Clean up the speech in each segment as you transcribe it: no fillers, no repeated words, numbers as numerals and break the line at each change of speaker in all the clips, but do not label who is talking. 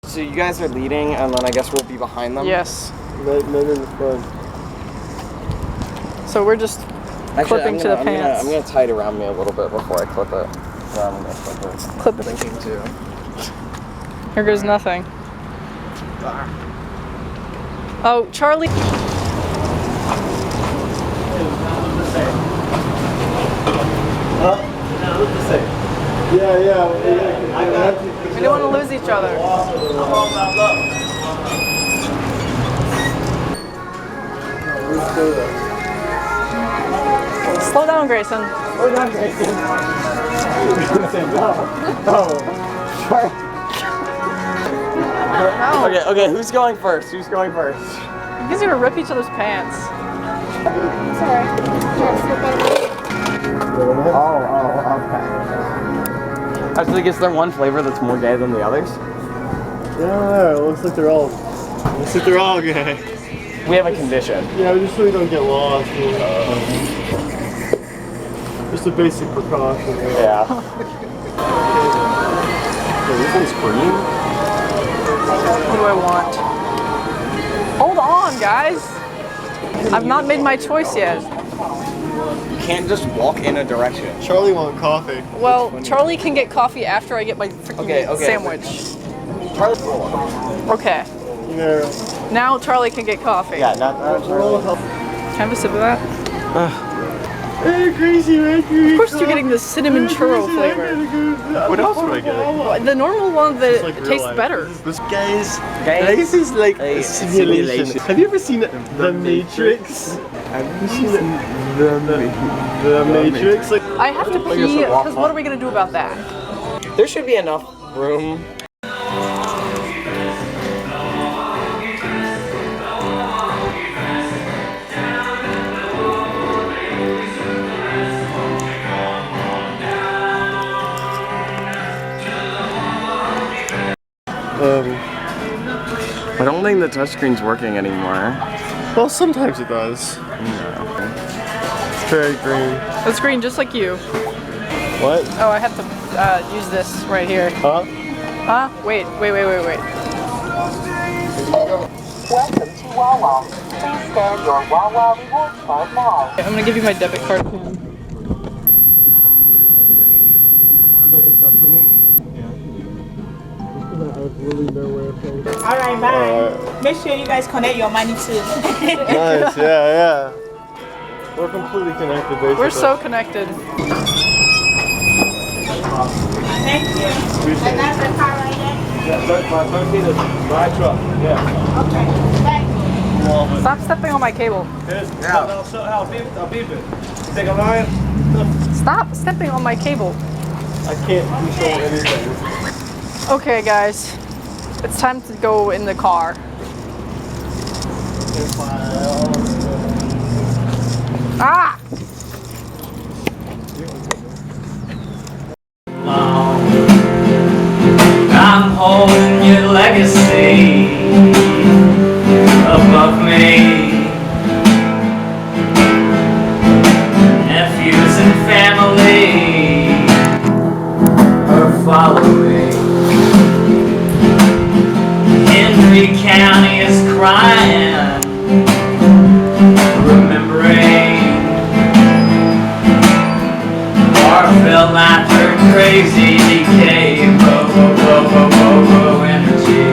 So you guys are leading, and then I guess we'll be behind them?
Yes.
Men in the front.
So we're just clipping to the pants.
I'm gonna tie it around me a little bit before I clip it. Yeah, I'm gonna clip it.
Clip it.
Thinking too.
Here goes nothing. Oh, Charlie.
Yeah.
We don't want to lose each other. Slow down, Grayson. No.
Okay, who's going first? Who's going first?
You guys are gonna rip each other's pants.
Sorry.
Oh, okay. Actually, is there one flavor that's more gay than the others?
Yeah, it looks like they're all gay.
We have a condition.
Yeah, we just really don't get lost. Just a basic precaution.
Yeah. This one's green.
What do I want? Hold on, guys. I've not made my choice yet.
You can't just walk in a direction.
Charlie wants coffee.
Well, Charlie can get coffee after I get my freaking sandwich.
Charlie.
Okay.
Yeah.
Now Charlie can get coffee.
Yeah, not Charlie.
Can I have a sip of that?
Hey, Greasy Mercury.
Of course you're getting the cinnamon churro flavor.
What else would I get?
The normal one that tastes better.
This guys, is like a simulation. Have you ever seen The Matrix? Have you seen The Matrix? Like,
I have to pee, because what are we going to do about that?
There should be enough room. I don't think the touchscreen's working anymore.
well, sometimes it does.
No.
It's very green.
It's green just like you.
What?
Oh, I have to use this right here.
Huh?
Huh? Wait.
Welcome to Wawa. Please scan your Wawa rewards card now.
I'm going to give you my debit card pin.
Is that acceptable? I have really no way of paying.
All right, bye. Make sure you guys connect your money too.
Nice, yeah. We're completely connected, basically.
We're so connected.
Thank you. And that's the car right there?
Yeah, my 13 is my truck. Yeah.
Okay, thank you.
Stop stepping on my cable.
Yeah. I'll beep it. You think I'm lying?
Stop stepping on my cable.
I can't control anything.
Okay, guys. It's time to go in the car. Ah!
I'm holding your legacy above me. Nephews and family are following. Henry County is crying, remembering heartfelt laughter, crazy decay, energy.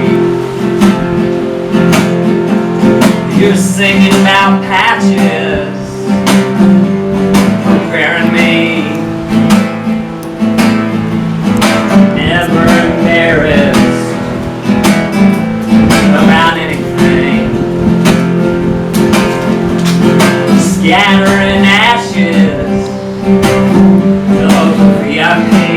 You're singing about patches, preparing me. Never embarrassed about anything. Scattering ashes of VIP.